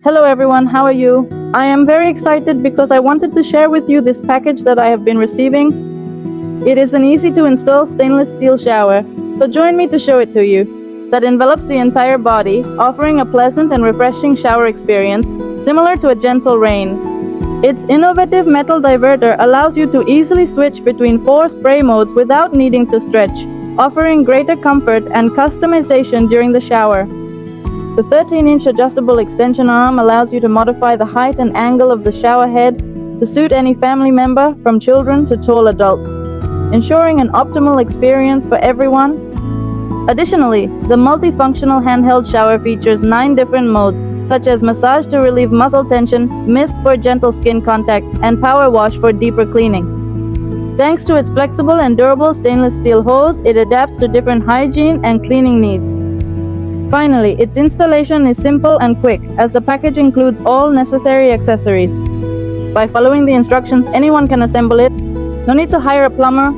Hello everyone, how are you? I am very excited because I wanted to share with you this package that I have been receiving. It is an easy to install stainless steel shower, so join me to show it to you. That envelops the entire body, offering a pleasant and refreshing shower experience, similar to a gentle rain. Its innovative metal diverter allows you to easily switch between 4 spray modes without needing to stretch, offering greater comfort and customization during the shower. The 13-inch adjustable extension arm allows you to modify the height and angle of the shower head to suit any family member, from children to tall adults, ensuring an optimal experience for everyone. Additionally, the multifunctional handheld shower features 9 different modes, such as massage to relieve muscle tension, mist for gentle skin contact, and power wash for deeper cleaning. Thanks to its flexible and durable stainless steel hose, it adapts to different hygiene and cleaning needs. Finally, its installation is simple and quick, as the package includes all necessary accessories. By following the instructions, anyone can assemble it. No need to hire a plumber